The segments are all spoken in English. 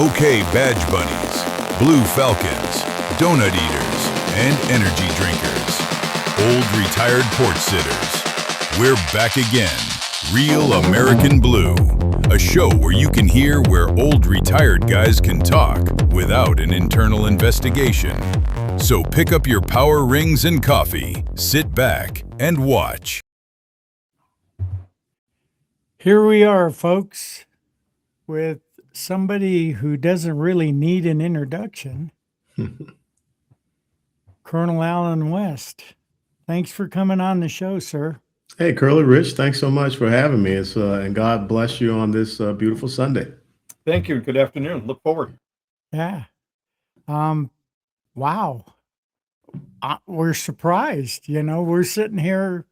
Okay, badge bunnies, blue falcons, donut eaters, and energy drinkers. Old retired porch sitters. We're back again. Real American Blue. A show where you can hear where old retired guys can talk without an internal investigation. So pick up your power rings and coffee, sit back, and watch. Here we are, folks, with somebody who doesn't really need an introduction. Colonel Alan West. Thanks for coming on the show, sir. Hey, Curly Rich, thanks so much for having me. And God bless you on this beautiful Sunday. Thank you. Good afternoon. Look forward. Yeah. Wow. We're surprised. We're sitting here.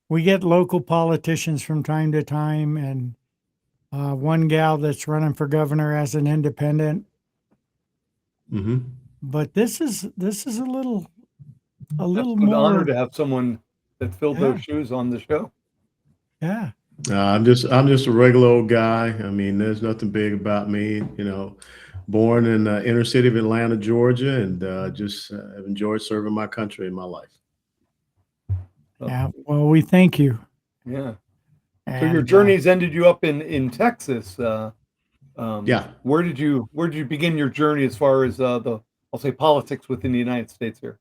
We get local politicians from time to time, and one gal that's running for governor as an independent. Mm-hmm. But this is a little An more honor to have someone that filled those shoes on the show. Yeah. I'm just a regular old guy. I mean, there's nothing big about me. Born in the inner city of Atlanta, Georgia, and just have enjoyed serving my country in my life. Yeah. Well, we thank you. Yeah. And, So your journey's ended you up in Texas. Yeah. Where did you begin your journey as far as I'll say politics within the United States here?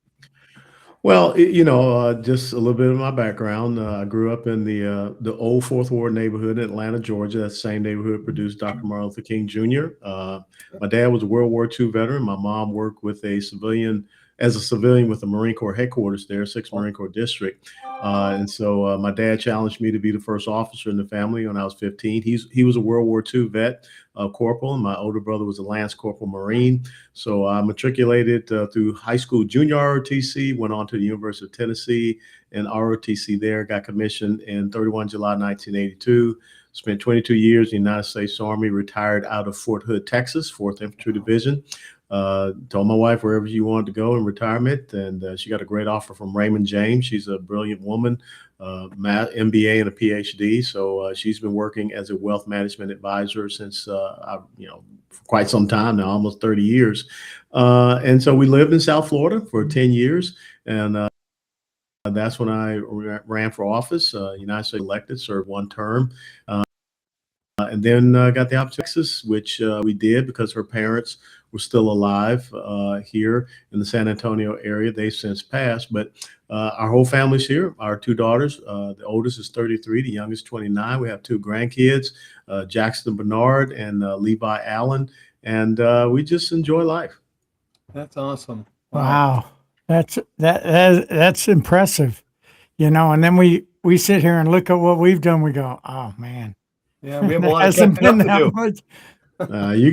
Well, just a little bit of my background. I grew up in the old Fourth Ward neighborhood in Atlanta, Georgia. That same neighborhood produced Dr. Martin Luther King Jr. My dad was a World War II veteran. My mom worked with as a civilian with the Marine Corps headquarters there, 6th Marine Corps District. And so my dad challenged me to be the first officer in the family when I was 15. He was a World War II vet, corporal, and my older brother was a Lance Corporal Marine. So I matriculated through high school junior ROTC, went on to the University of Tennessee and ROTC there, got commissioned in 31 July 1982. Spent 22 years in the United States Army, retired out of Fort Hood, Texas, 4th Infantry Division. Told my wife wherever she wanted to go in retirement, and she got a great offer from Raymond James. She's a brilliant woman, MBA and a PhD. So she's been working as a wealth management advisor since for quite some time now, almost 30 years. And so we lived in South Florida for 10 years, and that's when I ran for office. United States elected, served one term. And then got the opportunity to Texas, which we did because her parents were still alive here in the San Antonio area. They've since passed, but our whole family's here. Our two daughters, the oldest is 33, the youngest 29. We have two grandkids, Jackson Bernard and Levi Allen, and we just enjoy life. That's awesome. Wow. That's impressive. And then we sit here and look at what we've done. We go, oh man. Yeah, we have a lot of catching up to do. Much. You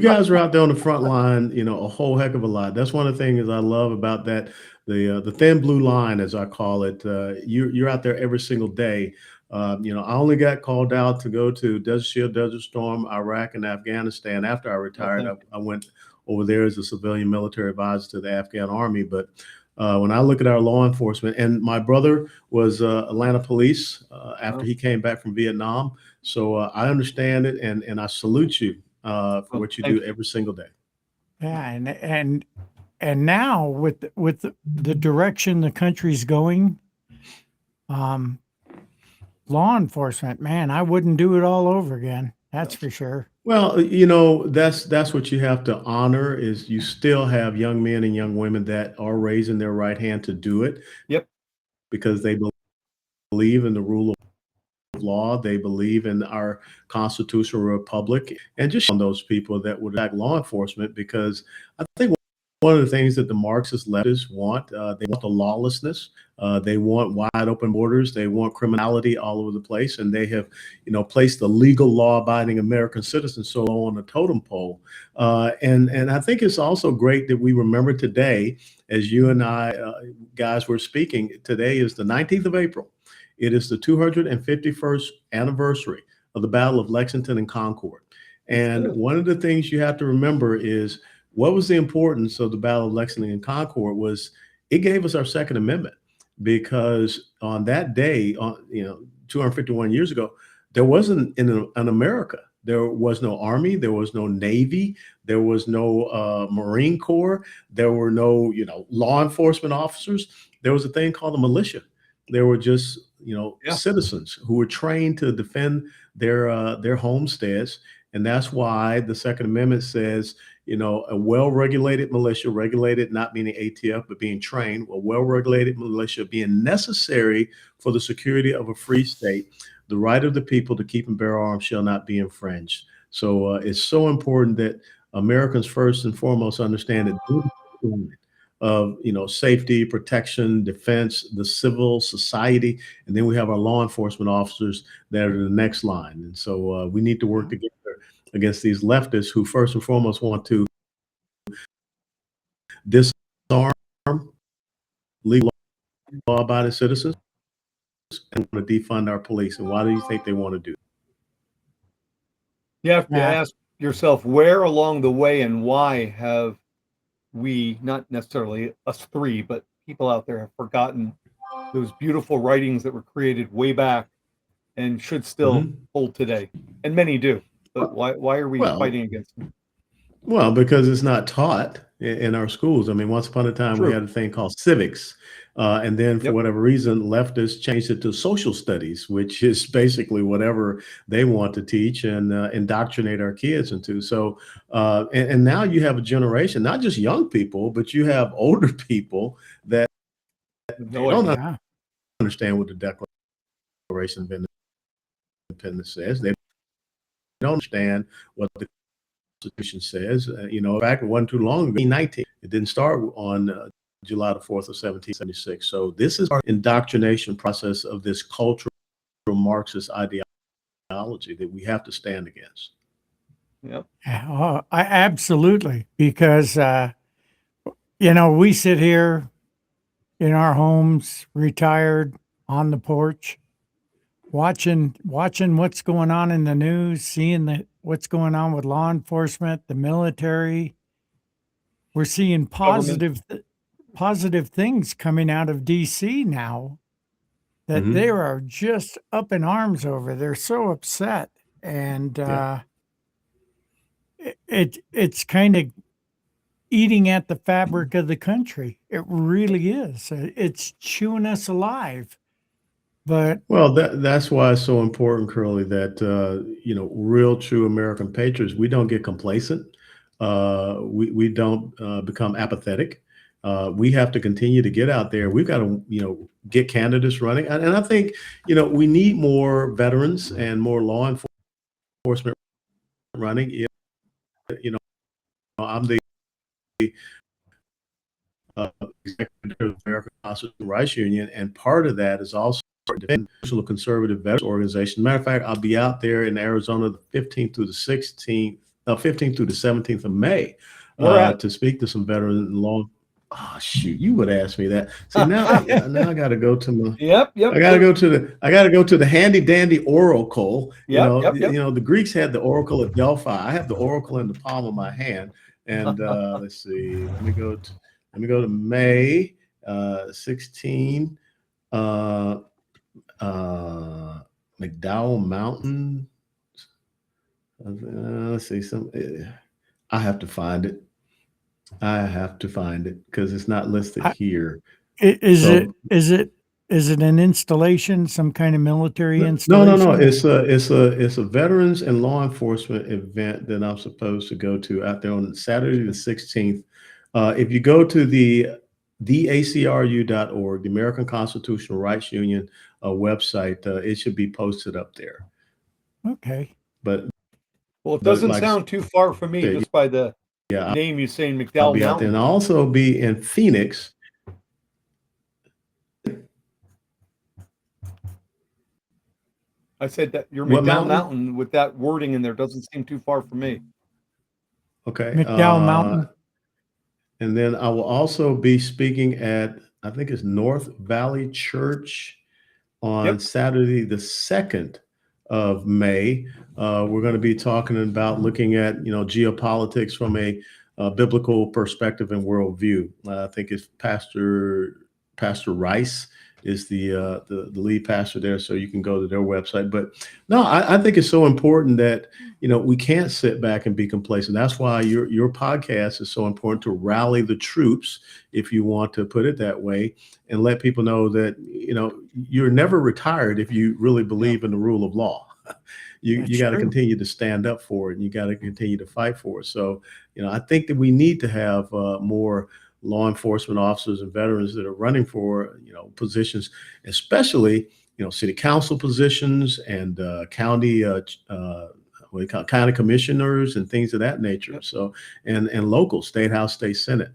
guys are out there on the front line, a whole heck of a lot. That's one of the things I love about that, the thin blue line, as I call it. You're out there every single day. I only got called out to go to Desert Shield, Desert Storm, Iraq, and Afghanistan. After I retired, I went over there as a civilian military advisor to the Afghan Army. But when I look at our law enforcement, and my brother was Atlanta police after he came back from Vietnam. So I understand it, and I salute you for what you do every single day. Yeah, and now with the direction the country's going, law enforcement, man, I wouldn't do it all over again. That's for sure. Well, that's what you have to honor is you still have young men and young women that are raising their right hand to do it. Yep. Because they believe in the rule of law. They believe in our constitutional republic, and just on those people that would attack law enforcement, because I think one of the things that the Marxist leftists want, they want the lawlessness. They want wide open borders. They want criminality all over the place. And they have, placed the legal law abiding American citizens so low on the totem pole. And I think it's also great that we remember today, as you and I guys were speaking, today is the 19th of April. It is the 251st anniversary of the Battle of Lexington and Concord. And one of the things you have to remember is what was the importance of the Battle of Lexington and Concord was it gave us our Second Amendment, because on that day, 251 years ago, there wasn't an America There was no Army, there was no Navy, there was no Marine Corps, there were no, law enforcement officers. There was a thing called the militia. There were just, Yeah. citizens who were trained to defend their homesteads. And that's why the Second Amendment says, a well-regulated militia, regulated not meaning ATF, but being trained, a well-regulated militia being necessary for the security of a free state. The right of the people to keep and bear arms shall not be infringed. So it's so important that Americans first and foremost understand that of safety, protection, defense, the civil society, and then we have our law enforcement officers that are the next line. And so we need to work together against these leftists who first and foremost want to disarm legal law-abiding citizens and want to defund our police. And why do you think they want to do that? You have to Yeah. ask yourself, where along the way and why have we, not necessarily us three, but people out there, have forgotten those beautiful writings that were created way back and should still hold today? And many do. But why are we fighting against them? Well, because it's not taught in our schools. I mean, once upon a time, we had a thing called civics. And then for whatever reason, leftists changed it to social studies, which is basically whatever they want to teach and indoctrinate our kids into. So, and now you have a generation, not just young people, but you have older people that don't understand what the Declaration of Independence says. They don't understand what the Constitution says. In fact, it wasn't too long ago, 19. It didn't start on July the 4th of 1776. So this is our indoctrination process of this cultural Marxist ideology that we have to stand against. Yep. Absolutely. Because, we sit here in our homes, retired, on the porch, watching what's going on in the news, seeing what's going on with law enforcement, the military. We're seeing positive things coming out of DC now that they are just up in arms over. They're so upset, and it's kind of eating at the fabric of the country. It really is. It's chewing us alive. But well, that's why it's so important, Curly, that real true American patriots, we don't get complacent. We don't become apathetic. We have to continue to get out there. We've got to, get candidates running. And I think, we need more veterans and more law enforcement running. I'm the executive of the American Constitutional Rights Union, and part of that is also the National Conservative Veterans Organization. Matter of fact, I'll be out there in Arizona the 15th through the 16th, 15th through the 17th of May to speak to some veterans and law. Oh shoot! You would ask me that. See now I got to go to my. I got to go to the handy dandy oracle. The Greeks had the oracle at Delphi. I have the oracle in the palm of my hand. And let's see. Let me go to May 16. McDowell Mountain. Let's see. I have to find it. Because it's not listed here. Is it an installation, some kind of military installation? No. It's a veterans and law enforcement event that I'm supposed to go to out there on Saturday the 16th. If you go to the ACRU.org, the American Constitutional Rights Union website, it should be posted up there. Okay. Well, it doesn't sound too far from me just by the name you saying, McDowell I'll be out there, and I'll also be in Phoenix. I said that your McDowell Mountain with that wording in there doesn't seem too far from me. Okay. McDowell Mountain. And then I will also be speaking at, I think it's North Valley Church on Saturday, the 2nd of May. We're going to be talking about looking at, geopolitics from a biblical perspective and worldview. I think it's Pastor Rice is the lead pastor there. So you can go to their website. But no, I think it's so important that, we can't sit back and be complacent. That's why your podcast is so important, to rally the troops, if you want to put it that way, and let people know that, you're never retired if you really believe in the rule of law. You got to continue to stand up for it, and you got to continue to fight for it. So, I think that we need to have more law enforcement officers and veterans that are running for, positions, especially, city council positions and county what we call county commissioners and things of that nature. So, and local state house, state senate,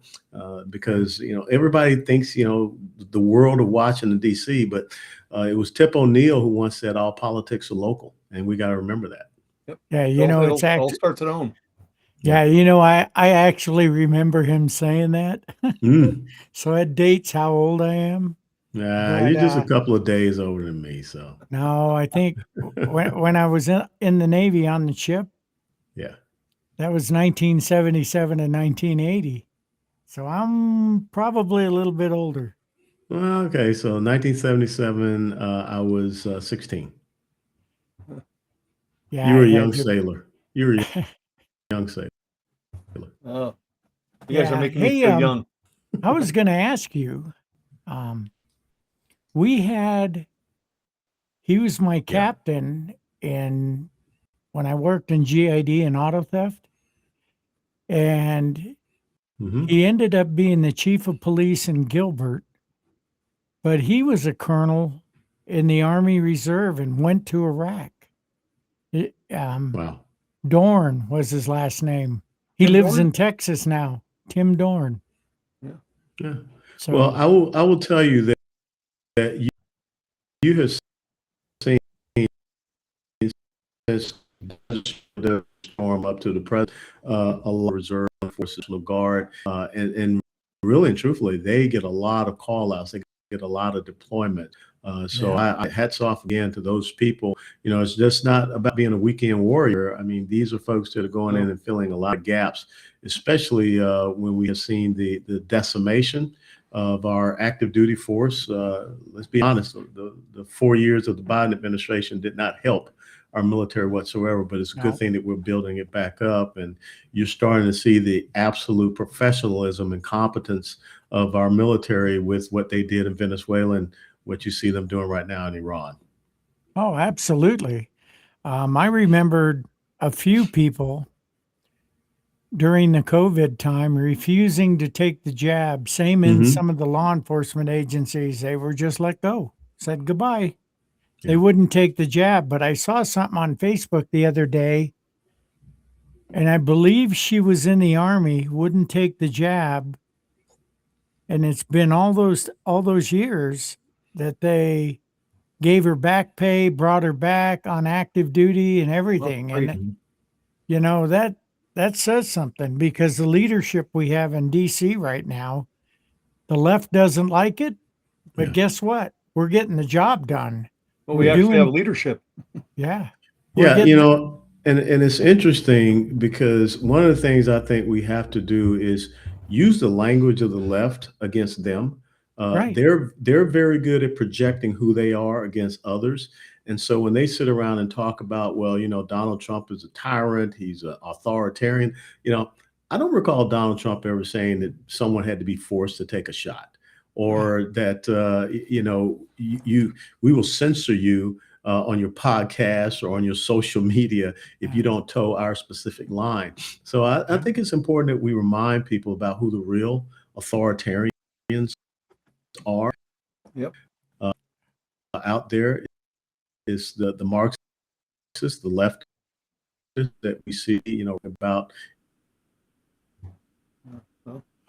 because everybody thinks the world of Washington D.C., but it was Tip O'Neill who once said all politics are local, and we got to remember that. Yep. Yeah, It all starts at home. Yeah, I actually remember him saying that. So it dates how old I am. Nah, you're just a couple of days older than me, so. No, I think when I was in the Navy on the ship, Yeah. that was 1977 and 1980. So I'm probably a little bit older. Well, okay, so 1977, I was 16. Yeah, You were a young sailor. You were a young sailor. Oh, you guys are making me Hey, feel young. I was going to ask you, he was my captain when I worked in GID and auto theft. And he ended up being the chief of police in Gilbert, but he was a colonel in the Army Reserve and went to Iraq. Wow. Dorn was his last name. He lives in Texas now. Tim Dorn. Yeah. So, well, I will tell you that you have seen since the storm up to the present a lot of reserve forces, National Guard, and really and truthfully, they get a lot of call outs. They get a lot of deployment. So I hats off again to those people. It's just not about being a weekend warrior. I mean, these are folks that are going in and filling a lot of gaps, especially when we have seen the decimation of our active duty force. Let's be honest, the 4 years of the Biden administration did not help our military whatsoever, but it's a good thing that we're building it back up, and you're starting to see the absolute professionalism and competence of our military with what they did in Venezuela and what you see them doing right now in Iran. Oh, absolutely. I remembered a few people during the COVID time refusing to take the jab. Same in some of the law enforcement agencies. They were just let go, said goodbye. They wouldn't take the jab. But I saw something on Facebook the other day, and I believe she was in the Army, wouldn't take the jab. And it's been all those years that they gave her back pay, brought her back on active duty and everything. Well, and that says something, because the leadership we have in DC right now, the left doesn't like it, but guess what? We're getting the job done. Well, we actually have leadership. Yeah. And it's interesting because one of the things I think we have to do is use the language of the left against them. Right. They're very good at projecting who they are against others. And so when they sit around and talk about, well, Donald Trump is a tyrant, he's an authoritarian, I don't recall Donald Trump ever saying that someone had to be forced to take a shot, or that, we will censor you on your podcast or on your social media if you don't toe our specific line. So I think it's important that we remind people about who the real authoritarians are. Out there is the Marxists, the left that we see, about.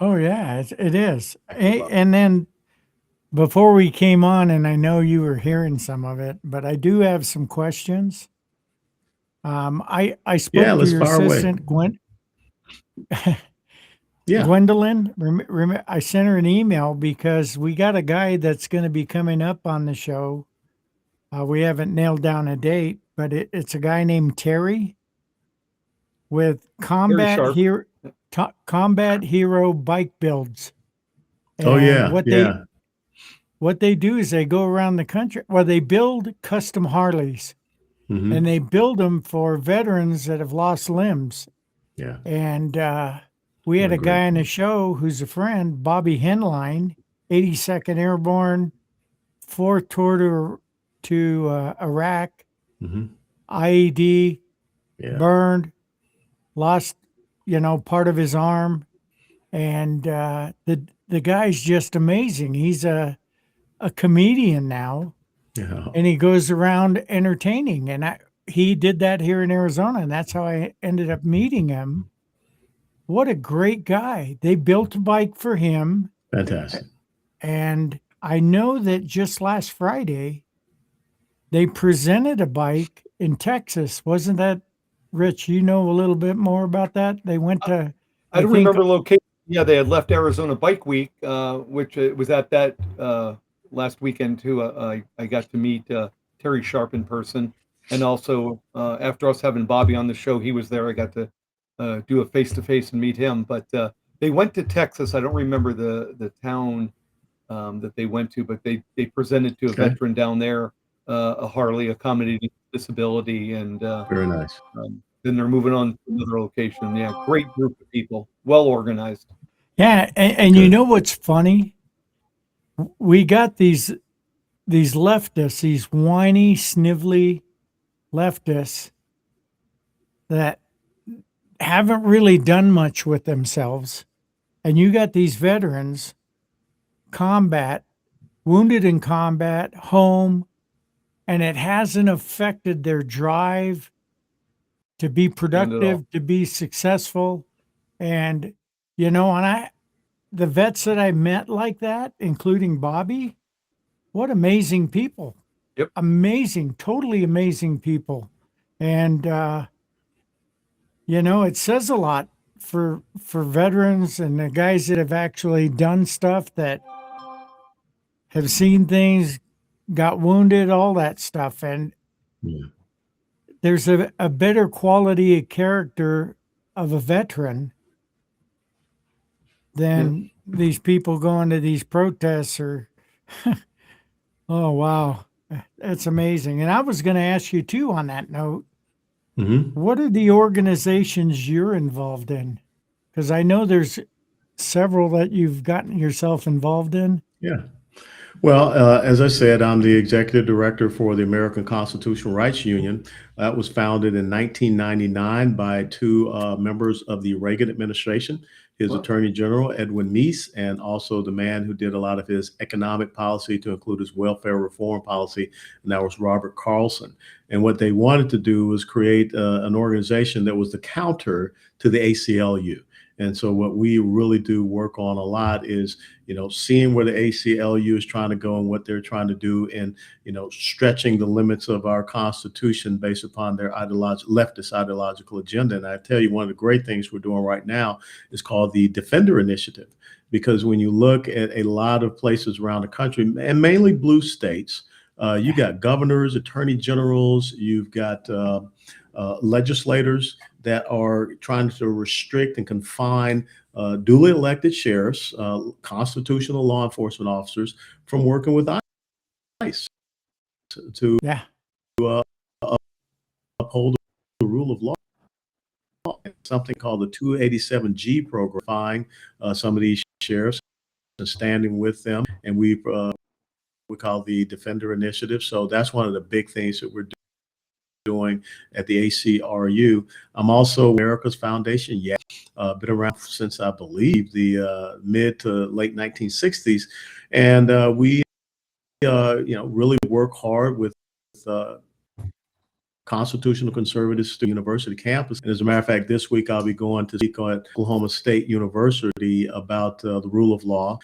Oh yeah, it is. And then before we came on, and I know you were hearing some of it, but I do have some questions. I spoke to your assistant, Gwendolyn. I sent her an email because we got a guy that's going to be coming up on the show. We haven't nailed down a date, but it's a guy named Terry with Combat Hero Bike Builds. And what they do is they go around the country. Well, they build custom Harleys, Hmm. and they build them for veterans that have lost limbs. Yeah. And we had What a a guy great on the thing. show who's a friend, Bobby Henline, 82nd Airborne, fourth tour to Iraq, Hmm. IED, Yeah. burned, lost, part of his arm. And the guy's just amazing. He's a comedian now, Yeah. and he goes around entertaining. And he did that here in Arizona, and that's how I ended up meeting him. What a great guy. They built a bike for him. Fantastic. And I know that just last Friday, they presented a bike in Texas. Wasn't that, Rich? You know a little bit more about that? They went to, I I don't think, remember location. Yeah, they had left Arizona Bike Week, which was at that last weekend too. I got to meet Terry Sharp in person, and also after us having Bobby on the show, he was there. I got to do a face to face and meet him. But they went to Texas. I don't remember the town that they went to, but they presented to a Okay. veteran down there a Harley accommodating disability, and Very nice. then they're moving on to another location. Yeah, great group of people, well organized. yeah. And you Good. know what's funny? We got these leftists, these whiny, snivelly leftists that haven't really done much with themselves. And you got these veterans, combat, wounded in combat, home, and it hasn't affected their drive to be None at all. productive, to be successful. And, the vets that I met like that, including Bobby, what amazing people. Yep. Amazing, totally amazing people. And, it says a lot for veterans and the guys that have actually done stuff, that have seen things, got wounded, all that stuff. And Yeah. there's a better quality of character of a veteran Yeah. than these people going to these protests or, oh, wow. That's amazing. And I was going to ask you too on that note, Hmm. what are the organizations you're involved in? Because I know there's several that you've gotten yourself involved in. Yeah. Well, as I said, I'm the executive director for the American Constitutional Rights Union. That was founded in 1999 by two members of the Reagan administration, his Wow. Attorney General, Edwin Meese, and also the man who did a lot of his economic policy to include his welfare reform policy, and that was Robert Carlson. And what they wanted to do was create an organization that was the counter to the ACLU. And so what we really do work on a lot is, seeing where the ACLU is trying to go and what they're trying to do, and, stretching the limits of our Constitution based upon their leftist ideological agenda. And I tell you, one of the great things we're doing right now is called the Defender Initiative, because when you look at a lot of places around the country, and mainly blue states, you got governors, attorney generals, you've got legislators that are trying to restrict and confine duly elected sheriffs, constitutional law enforcement officers, from working with ICE to Yeah. uphold the rule of law. Something called the 287G program, some of these sheriffs and standing with them, and we call the Defender Initiative. So that's one of the big things that we're doing at the ACRU. I'm also America's Foundation. Yeah, been around since I believe the mid to late 1960s, and we really work hard with constitutional conservatives to university campus. And as a matter of fact, this week I'll be going to speak at Oklahoma State University about the rule of law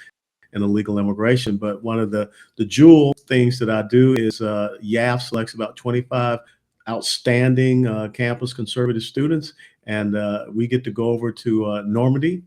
and illegal immigration. But one of the jewel things that I do is YAF selects about 25 outstanding campus conservative students, and we get to go over to Normandy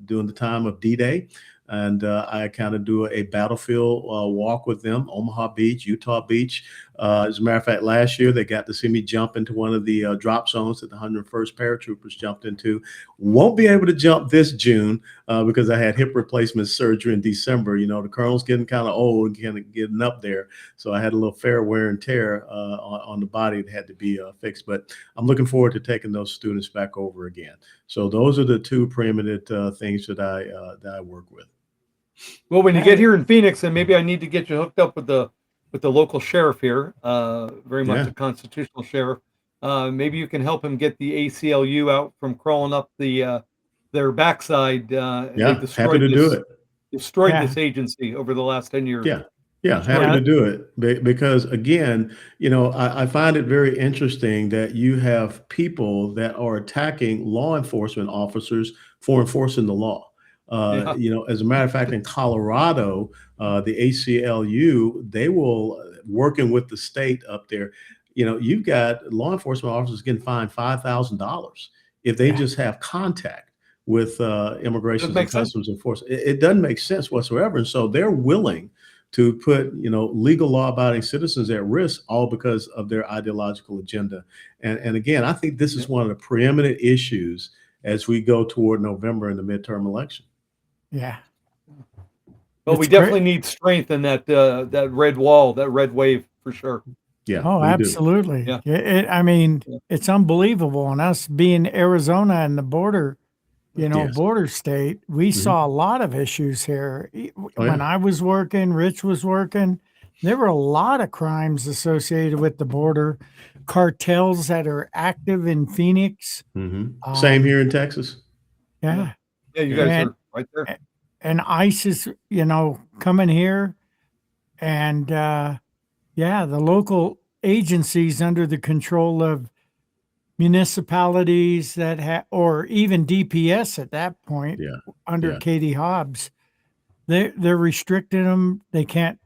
during the time of D-Day. and I kind of do a battlefield walk with them, Omaha Beach, Utah Beach. As a matter of fact, last year they got to see me jump into one of the drop zones that the 101st paratroopers jumped into. Won't be able to jump this June because I had hip replacement surgery in December. You know, the colonel's getting kind of old and kind of getting up there. So I had a little fair wear and tear on the body that had to be fixed. But I'm looking forward to taking those students back over again. So those are the two preeminent things that I work with. Well, when you get here in Phoenix, and maybe I need to get you hooked up with the local sheriff here, very much Yeah. a constitutional sheriff. Maybe you can help him get the ACLU out from crawling up their backside. Yeah, They happy to do it. destroyed Yeah. this agency over the last 10 years. Yeah. Yeah, happy Yeah. to do it because again, you know, I find it very interesting that you have people that are attacking law enforcement officers for enforcing the law. Yeah. You know, as a matter of fact, in Colorado, the ACLU, they will working with the state up there. You know, you've got law enforcement officers getting fined $5,000 if they Yeah. just have contact with immigration Doesn't and make sense. customs enforcement. It doesn't make sense whatsoever, and so they're willing to put, you know, legal law-abiding citizens at risk, all because of their ideological agenda. And again, I think this is one of the preeminent issues as we go toward November in the midterm election. Yeah. But we It's great. definitely need strength in that red wall, that red wave for sure. Yeah, Oh, we do. absolutely. Yeah. I mean, Yeah. it's unbelievable. And us being Arizona and the border, Yes. border state, we Mhm. saw a lot of issues here. Oh, When yeah. I was working, Rich was working, there were a lot of crimes associated with the border, cartels that are active in Phoenix. Same Um, here in Texas. Yeah. Yeah, you Yeah. guys And, are right there. and ICE is, coming here. And yeah, the local agencies under the control of municipalities that have, or even DPS at that point, Yeah. under Yeah. Katie Hobbs, they're restricting them. They can't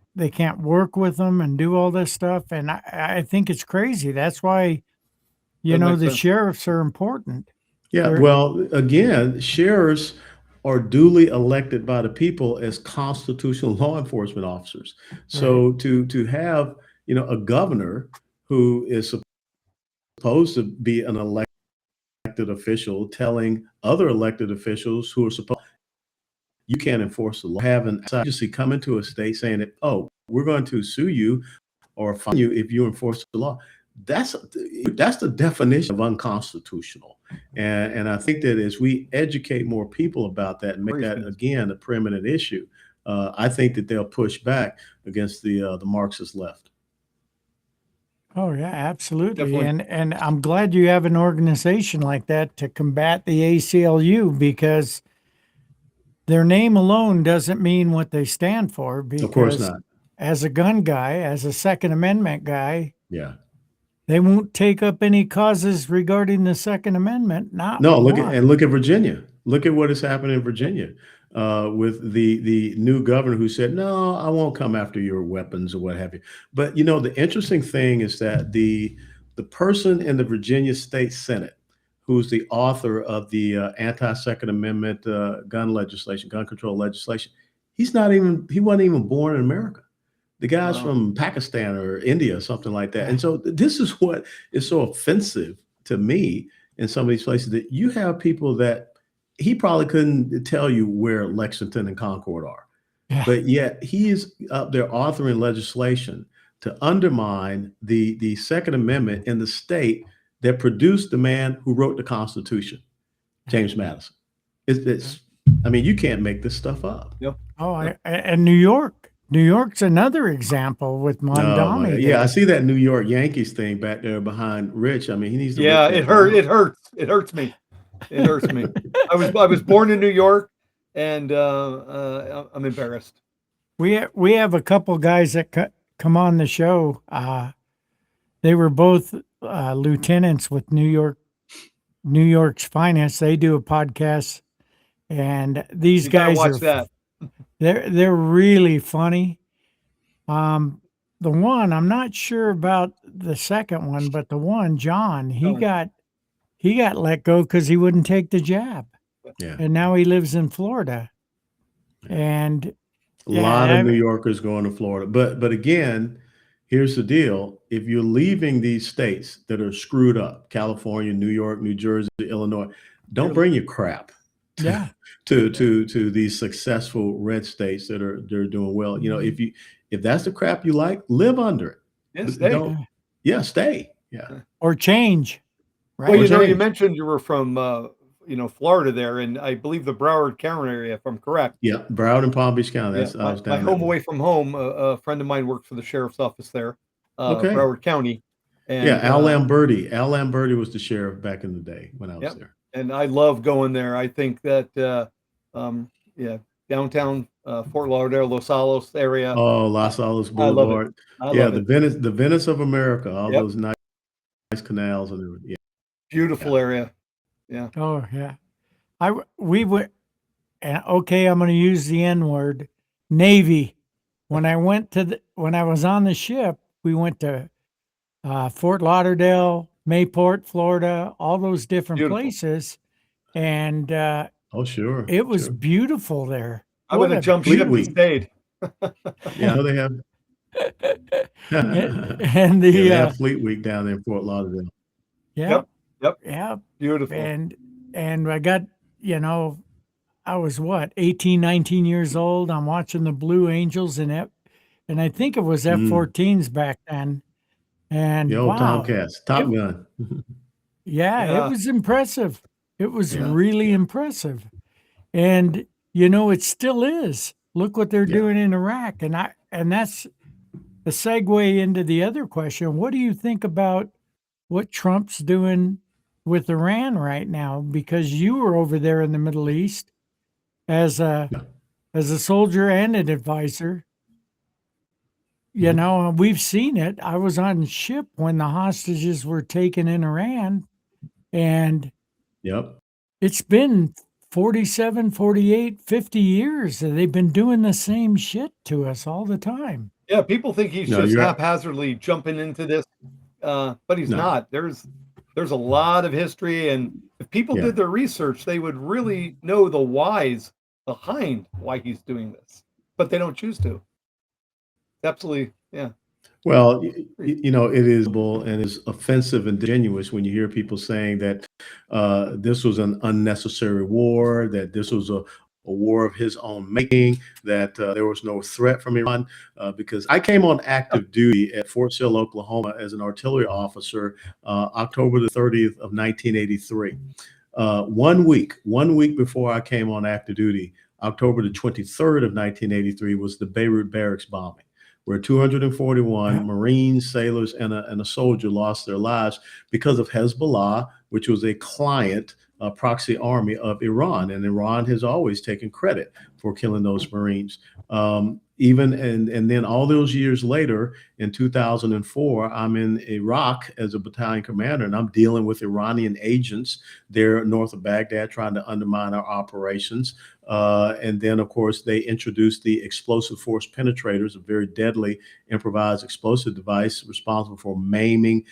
work with them and do all this stuff. And I think it's crazy. That's why, Doesn't make the sense. sheriffs are important. Yeah, They're well, again, sheriffs are duly elected by the people as constitutional law enforcement officers. So to have, you know, a governor who is supposed to be an elected official telling other elected officials who are supposed you can't enforce the law, have an agency come into a state saying that, oh, we're going to sue you or fine you if you enforce the law. That's the definition of unconstitutional. And I think that as we educate more people about that and make that Craziness. again a preeminent issue, I think that they'll push back against the Marxist left. Oh yeah, absolutely. Definitely. And I'm glad you have an organization like that to combat the ACLU, because their name alone doesn't mean what they stand for, Of course because not. as a gun guy, as a Second Amendment guy, Yeah. they won't take up any causes regarding the Second Amendment. Not No, one. look at Virginia. Look at what has happened in Virginia with the new governor who said, "No, I won't come after your weapons or what have you." But you know, the interesting thing is that the person in the Virginia State Senate, who's the author of the anti-Second Amendment gun legislation, gun control legislation, he wasn't even born in America. The guy's Wow. from Pakistan or India or something like that. Yeah. And so this is what is so offensive to me in some of these places, that you have people that he probably couldn't tell you where Lexington and Concord are, Yeah. but yet he is up there authoring legislation to undermine the Second Amendment in the state that produced the man who wrote the Constitution, James Madison. It's I mean, you can't make this stuff up. Yep. Oh, and New York. New York's another example with Oh my Mondami. God. Yeah, I see that New York Yankees thing back there behind Rich. I mean, he needs to Yeah, rip that it hurt. down. It hurts. It hurts me. It hurts me. I was born in New York, and I'm embarrassed. We have a couple guys that come on the show. They were both lieutenants with New York's finance. They do a podcast, and these You gotta guys watch are that. they're really funny. The one, I'm not sure about the second one, but the one, John, he Oh. got let go because he wouldn't take the jab, Yeah. and now he lives in Florida. And A lot yeah, of New Yorkers going to Florida. But again, here's the deal. If you're leaving these states that are screwed up, California, New York, New Jersey, Illinois, don't bring your crap yeah, to these successful red states they're doing well. You know, if that's the crap you like, live under it. Yeah, stay. Don't stay. Yeah. or change, Well, right? you know, you change. mentioned you were from Florida there, and I believe the Broward County area, if I'm correct. Yeah, Broward and Palm Beach County. Yeah, That's I my was down home that way. away from home, a friend of mine works for the sheriff's office there, Okay. Broward County, Yeah, and Al Lamberti. Al Lamberti was the sheriff back in the day when I was yep, there. and I love going there. I think that yeah, downtown Fort Lauderdale, Los Alamos area. Oh, I, Los Alamos I love it. Boulevard. I Yeah, love it. The Venice of America. All Yep, those nice canals and everything. Yeah, beautiful area. Yeah, Oh yeah. We were, and okay, I'm going to use the N word, Navy. When I was on the ship, we went to Fort Lauderdale, Mayport, Florida, all those different beautiful. places, and oh sure, it was sure. beautiful there. I would What have a jumped Fleet ship and Week. stayed. Yeah, I know they have. and Yeah, they the have Fleet Week down there in Fort Lauderdale. yeah, Yep, yeah, beautiful. and I got, I was what, 18, 19 years old. I'm watching the Blue Angels and I think it was F-14s back then. The And old wow, Tomcats, Top it, Gun. yeah, it Yeah, was impressive. It was Yeah, really impressive. And it still is. Look what they're yeah. doing in Iraq. And that's a segue into the other question. What do you think about what Trump's doing with Iran right now? Because you were over there in the Middle East as a Yeah. as a soldier and an advisor. Mhm. And we've seen it. I was on ship when the hostages were taken in Iran, and Yep. it's been 47, 48, 50 years and they've been doing the same shit to us all the time. yeah. People think he's No, just you're right. haphazardly jumping into this, but he's No. not. There's a lot of history, and if people Yeah. did their research, they would really know the whys behind why he's doing this, but they don't choose to. Absolutely, yeah. Well, it is bull and is offensive and disingenuous when you hear people saying that this was an unnecessary war, that this was a war of his own making, that there was no threat from Iran. Because I came on active duty at Fort Sill, Oklahoma, as an artillery officer, October the 30th of 1983. 1 week before I came on active duty, October the 23rd of 1983 was the Beirut barracks bombing, where 241 Yeah. Marines, sailors, and a soldier lost their lives because of Hezbollah, which was a client proxy army of Iran. And Iran has always taken credit for killing those Marines. And then all those years later, in 2004, I'm in Iraq as a battalion commander, and I'm dealing with Iranian agents there north of Baghdad trying to undermine our operations. And then, of course, they introduced the explosive force penetrators, a very deadly improvised explosive device responsible for maiming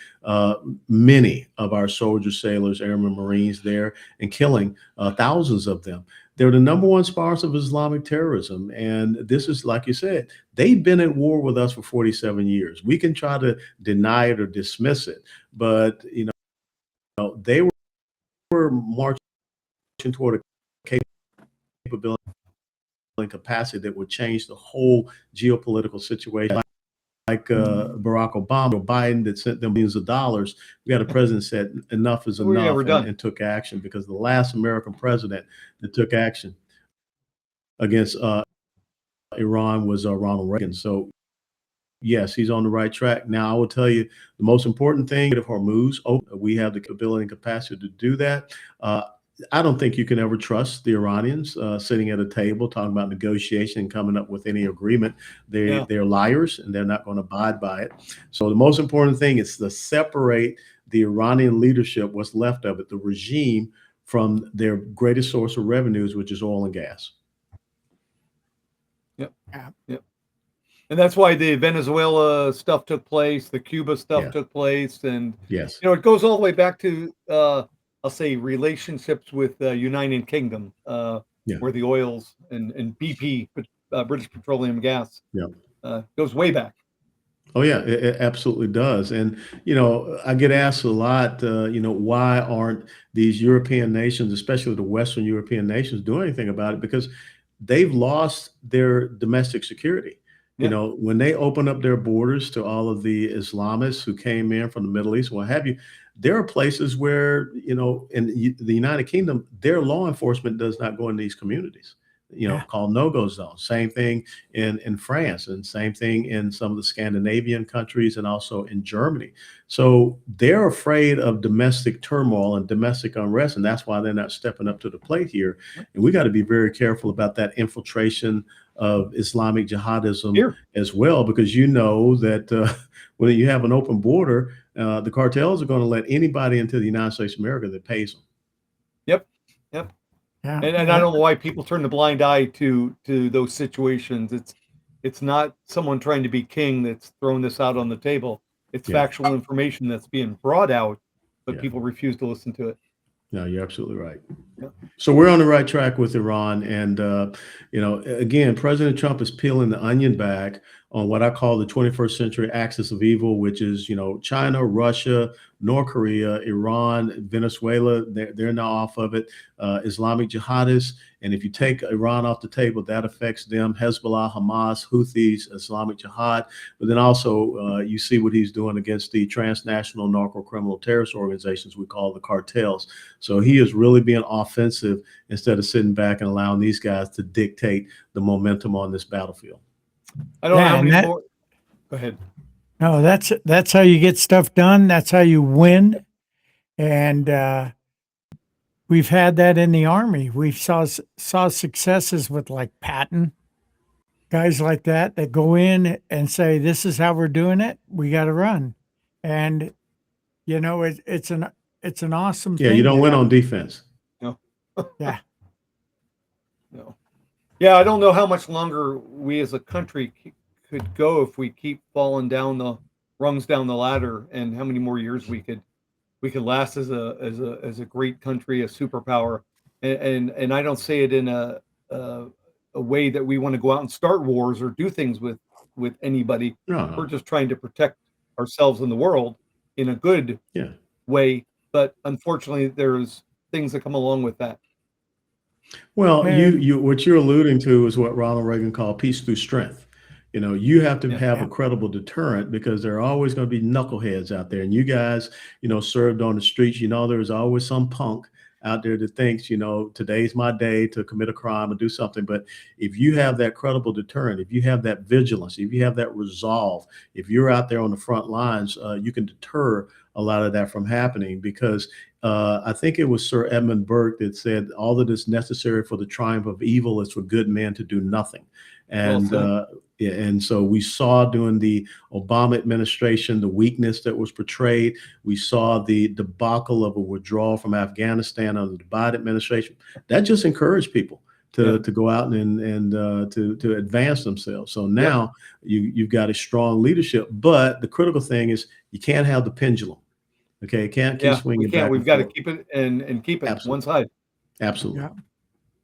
many of our soldiers, sailors, airmen, Marines there, and killing thousands of them. They're the number one sponsor of Islamic terrorism. And this is, like you said, they've been at war with us for 47 years. We can try to deny it or dismiss it, but, they were marching toward a capability and capacity that would change the whole geopolitical situation. Like Barack Obama or Biden that sent them millions of dollars. We got a president said enough is We're enough done. and took action, because the last American president that took action against Iran was Ronald Reagan. So yes, he's on the right track. Now, I will tell you the most important thing of Hormuz, we have the capability and capacity to do that. I don't think you can ever trust the Iranians sitting at a table talking about negotiation and coming up with any agreement. They're liars, and they're not going to abide by it. So the most important thing is to separate the Iranian leadership, what's left of it, the regime, from their greatest source of revenues, which is oil and gas. Yep. And that's why the Venezuela stuff took place, the Cuba stuff Yeah. took place, and Yes. it goes all the way back to I'll say relationships with United Kingdom. Yeah. where the oils and BP, British Petroleum Gas, Yeah. goes way back. Oh yeah, it absolutely does. And I get asked a lot, why aren't these European nations, especially the Western European nations, doing anything about it? Because they've lost their domestic security. Yeah. When they open up their borders to all of the Islamists who came in from the Middle East, what have you, there are places where, the United Kingdom, their law enforcement does not go in these communities, called no-go zones. Same thing in France, and same thing in some of the Scandinavian countries, and also in Germany. So they're afraid of domestic turmoil and domestic unrest, and that's why they're not stepping up to the plate here. And we got to be very careful about that infiltration of Islamic jihadism Here. as well, because that when you have an open border, the cartels are going to let anybody into the United States of America that pays them. Yep. Yeah. And I don't know why people turn a blind eye to those situations. It's not someone trying to be king that's throwing this out on the table. It's Yeah. factual information that's being brought out, but Yeah. people refuse to listen to it. No, you're absolutely right. Yeah. So we're on the right track with Iran. And, again, President Trump is peeling the onion back on what I call the 21st century axis of evil, which is, China, Russia, North Korea, Iran, Venezuela. They're now off of it. Islamic jihadists. And if you take Iran off the table, that affects them. Hezbollah, Hamas, Houthis, Islamic Jihad. But then also you see what he's doing against the transnational narco-criminal terrorist organizations we call the cartels. So he is really being offensive instead of sitting back and allowing these guys to dictate the momentum on this battlefield. I don't know how and many more. Go ahead. No, that's how you get stuff done. That's how you win. And we've had that in the Army. We saw successes with like Patton, guys like that go in and say, "This is how we're doing it. We got to run," and it's an awesome Yeah, thing. you don't win on defense. No. Yeah. No. Yeah, I don't know how much longer we as a country could go if we keep falling down the rungs down the ladder, and how many more years we could last as a great country, a superpower. And I don't say it in a way that we want to go out and start wars or do things with anybody. No. We're just trying to protect ourselves and the world in a good way. But unfortunately, there's things that come along with that. Well, you what you're alluding to is what Ronald Reagan called peace through strength. You have to have a credible deterrent, because there are always going to be knuckleheads out there. And you guys, served on the streets. There's always some punk out there that thinks, today's my day to commit a crime or do something. But if you have that credible deterrent, if you have that vigilance, if you have that resolve, if you're out there on the front lines, you can deter a lot of that from happening. Because I think it was Sir Edmund Burke that said, all that is necessary for the triumph of evil is for good men to do nothing. And so we saw during the Obama administration the weakness that was portrayed. We saw the debacle of a withdrawal from Afghanistan under the Biden administration. That just encouraged people to go out and to advance themselves. So now you've got a strong leadership. But the critical thing is you can't have the pendulum. Okay, it can't keep swinging back. We've got to keep it and keep it one side. Absolutely. Yeah.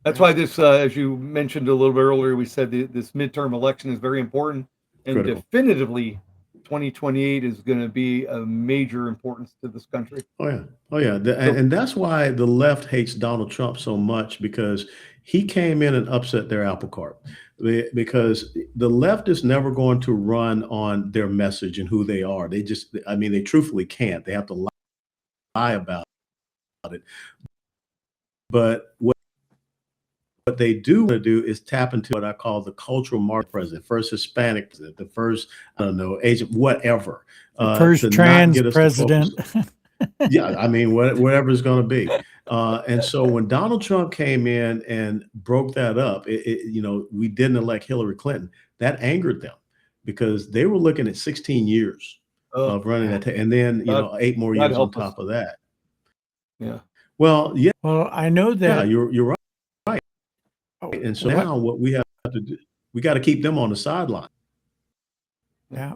That's why this, as you mentioned a little bit earlier, we said this midterm election is very important, and Critical. definitively 2028 is going to be a major importance to this country. Oh yeah. And that's why the left hates Donald Trump so much, because he came in and upset their apple cart. Because the left is never going to run on their message and who they are. They truthfully can't. They have to lie about it. But what they do want to do is tap into what I call the cultural market president, first Hispanic president, the first, Asian, whatever. First trans president. Yeah, whatever it's going to be. And so when Donald Trump came in and broke that up, we didn't elect Hillary Clinton. That angered them, because they were looking at 16 years of running that, and then 8 more years on top of that. Yeah. Well, yeah. Well, I know that. Yeah, you're right. And so now what we have to do, we got to keep them on the sideline. Yeah.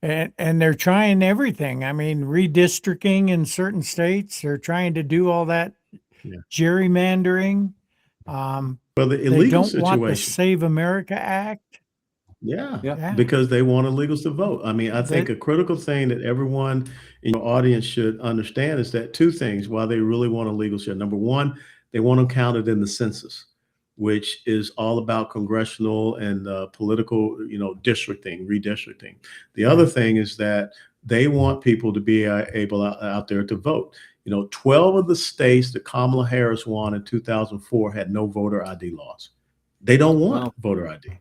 And they're trying everything. redistricting in certain states. They're trying to do all that gerrymandering. Well, the They illegal don't want the situation. Save America Act. Yeah, Yeah. Yeah, because they want illegals to vote. I mean, I think that a critical thing that everyone in your audience should understand is that two things why they really want illegals here. Number one, they want them counted in the census, which is all about congressional and political, districting, redistricting. The other right. thing is that they want people to be able out there to vote. 12 of the states that Kamala Harris won in 2004 had no voter ID laws. They don't want Wow. voter ID.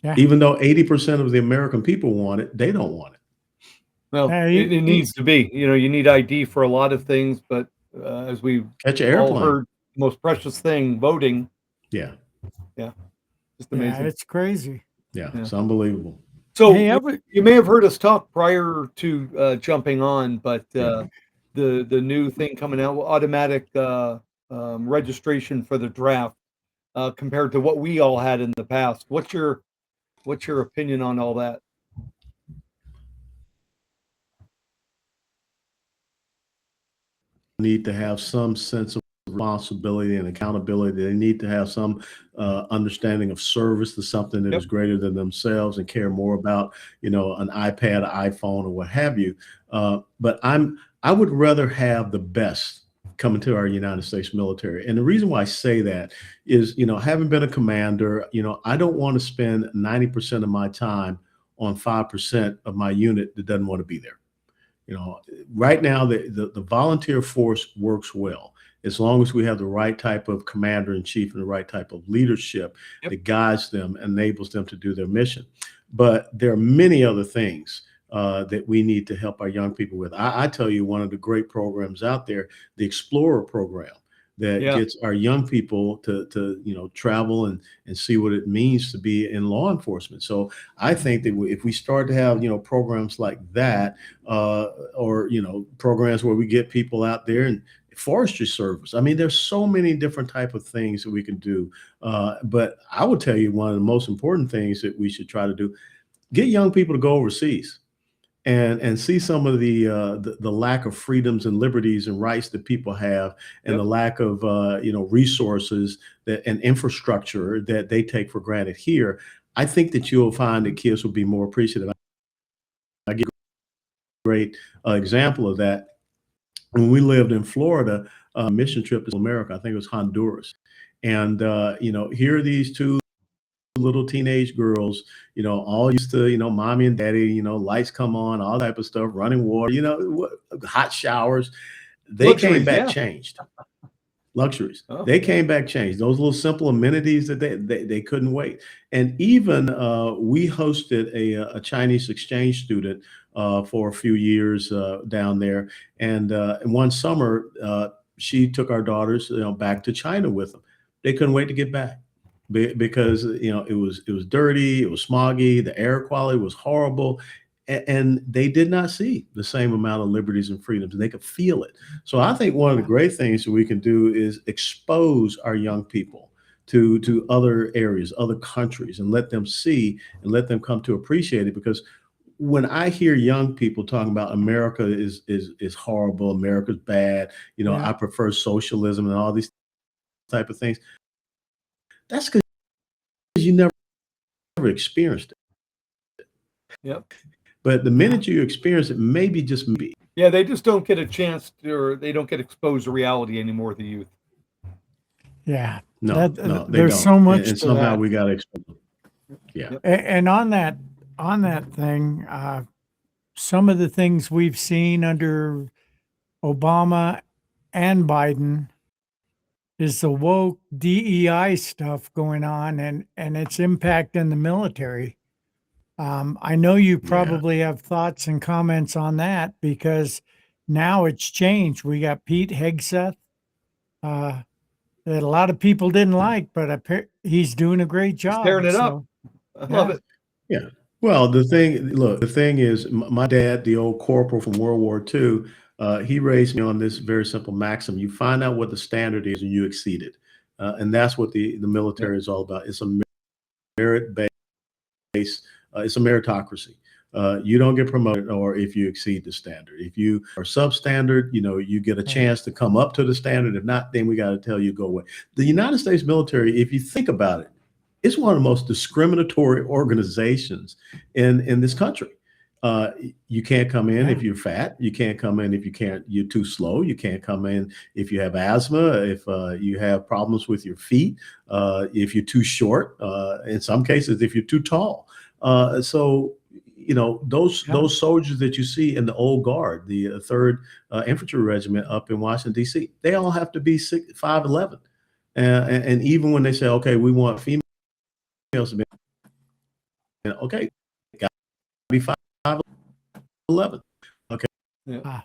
Yeah. Even though 80% of the American people want it, they don't want it. Well, Yeah, it needs to be. You need ID for a lot of things, but as we've Catch an all airplane. heard, the most precious thing, voting. Yeah. Yeah, just yeah, amazing. it's crazy. Yeah. Yeah. It's unbelievable. So Hey, you may have heard us talk prior to jumping on, but Yeah. the new thing coming out, automatic registration for the draft, compared to what we all had in the past. What's your opinion on all that? Need to have some sense of responsibility and accountability. They need to have some understanding of service to something that Yep. is greater than themselves and care more about, an iPad, an iPhone, or what have you. But I would rather have the best coming to our United States military. And the reason why I say that is, having been a commander, I don't want to spend 90% of my time on 5% of my unit that doesn't want to be there. Right now the volunteer force works well as long as we have the right type of commander in chief and the right type of leadership Yep. that guides them, enables them to do their mission. But there are many other things that we need to help our young people with. I tell you, one of the great programs out there, the Explorer program, that Yeah. gets our young people to travel and see what it means to be in law enforcement. So I think that if we start to have programs like that, or programs where we get people out there and forestry service. I mean, there's so many different type of things that we can do. But I would tell you one of the most important things that we should try to do: get young people to go overseas and see some of the lack of freedoms and liberties and rights that people have, and Yep. the lack of resources and infrastructure that they take for granted here. I think that you'll find that kids will be more appreciative. I give a great example of that. When we lived in Florida, mission trip to America, I think it was Honduras, and here are these two little teenage girls, all used to, mommy and daddy, lights come on, all type of stuff, running water, hot showers. They came Luxuries, back yeah. changed. Luxuries. Oh. They came back changed. Those little simple amenities that they couldn't wait. And even we hosted a Chinese exchange student for a few years down there. And one summer, she took our daughters, back to China with them. They couldn't wait to get back because it was dirty, it was smoggy, the air quality was horrible, and they did not see the same amount of liberties and freedoms, and they could feel it. So I think one of the great things that we can do is expose our young people to other areas, other countries, and let them see and let them come to appreciate it. Because when I hear young people talking about America is horrible, America's bad, Yeah. I prefer socialism and all these type of things, that's because you never experienced it. Yep. But the minute you experience it, maybe just maybe. Yeah, they just don't get a chance to, or they don't get exposed to reality anymore, the youth. Yeah. No, That no, they there's don't. so much And to somehow that. we got to expose them. Yeah. Yep. And on that thing, some of the things we've seen under Obama and Biden is the woke DEI stuff going on, and its impact in the military. I know you Yeah. probably have thoughts and comments on that because now it's changed. We got Pete Hegseth, that a lot of people didn't like, but he's doing a great He's tearing job. it up. So, I love yeah. it. Yeah. Well, the thing is, my dad, the old corporal from World War II, he raised me on this very simple maxim: you find out what the standard is and you exceed it. And that's what the military is all about. It's a merit-based, it's a meritocracy. you don't get promoted, or if you exceed the standard. If you are substandard, you get a chance to come up to the standard. If not, then we got to tell you go away. The United States military, if you think about it, it's one of the most discriminatory organizations in this country. You can't come in if you're fat. You can't come in if you're too slow. You can't come in if you have asthma, if you have problems with your feet, if you're too short, in some cases, if you're too tall. So, those soldiers that you see in the old guard, the 3rd Infantry Regiment up in Washington, D.C., they all have to be 5'11". And even when they say, okay, we want females to be, okay, got to be 5'11". Okay. Yeah.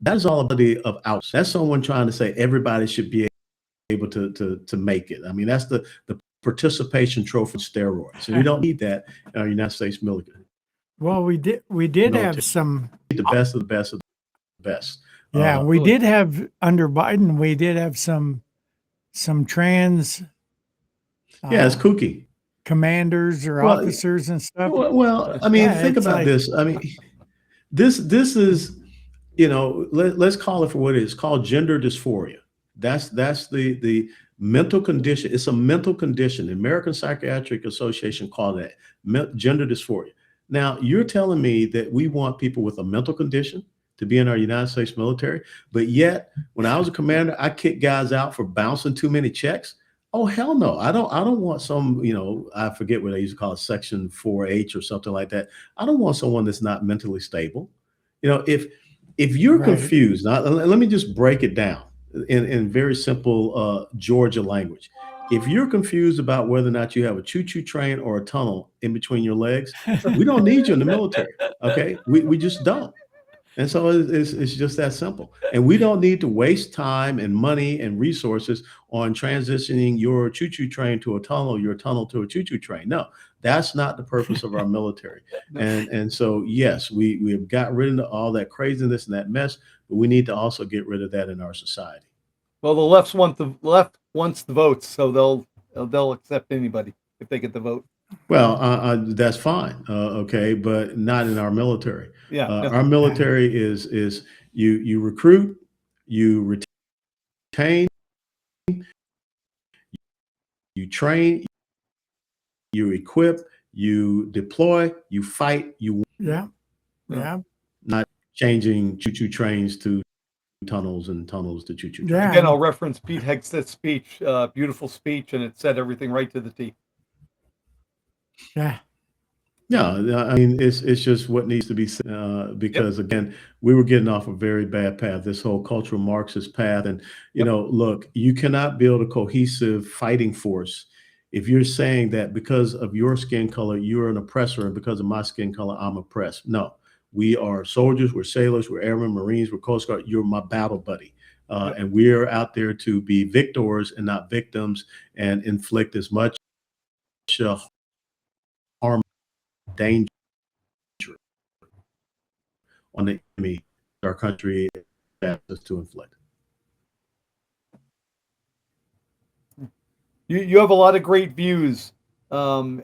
That is all about of outs. That's someone trying to say everybody should be able to make it. I mean, that's the participation trophy steroids. And we don't need that in our United States military. Well, we did have some, the best of the best of the best. yeah, we did have under Biden, we did have some trans it's kooky. commanders or officers and stuff. Well, I mean, think about this. I mean, this is, let's call it for what it is. It's called gender dysphoria. That's the mental condition. It's a mental condition. The American Psychiatric Association called that gender dysphoria. Now, you're telling me that we want people with a mental condition to be in our United States military, but yet when I was a commander, I kicked guys out for bouncing too many checks. Oh, hell no. I don't want some, I forget what they used to call it, Section 4H or something like that. I don't want someone that's not mentally stable. If you're confused, now, let me just break it down in very simple Georgia language. If you're confused about whether or not you have a choo-choo train or a tunnel in between your legs, we don't need you in the military. Okay, we just don't. And so it's just that simple. And we don't need to waste time and money and resources on transitioning your choo-choo train to a tunnel, your tunnel to a choo-choo train. No, that's not the purpose of our military. And so, yes, we have got rid of all that craziness and that mess, but we need to also get rid of that in our society. Well, the left wants the votes, so they'll accept anybody if they get the vote. Well, that's fine, okay, but not in our military. Yeah, our military is you recruit, you retain, you train, you equip, you deploy, you fight, you yeah. Not changing choo-choo trains to tunnels and tunnels to choo-choo trains. Again, I'll reference Pete Hegseth's speech, beautiful speech, and it said everything right to the T. Yeah. I mean, it's just what needs to be said, because again, we were getting off a very bad path, this whole cultural Marxist path. And, look, you cannot build a cohesive fighting force if you're saying that because of your skin color, you're an oppressor, and because of my skin color, I'm oppressed. No, we are soldiers, we're sailors, we're airmen, Marines, we're Coast Guard. You're my battle buddy. And we're out there to be victors and not victims, and inflict as much harm, danger on the enemy our country has us to inflict. You have a lot of great views and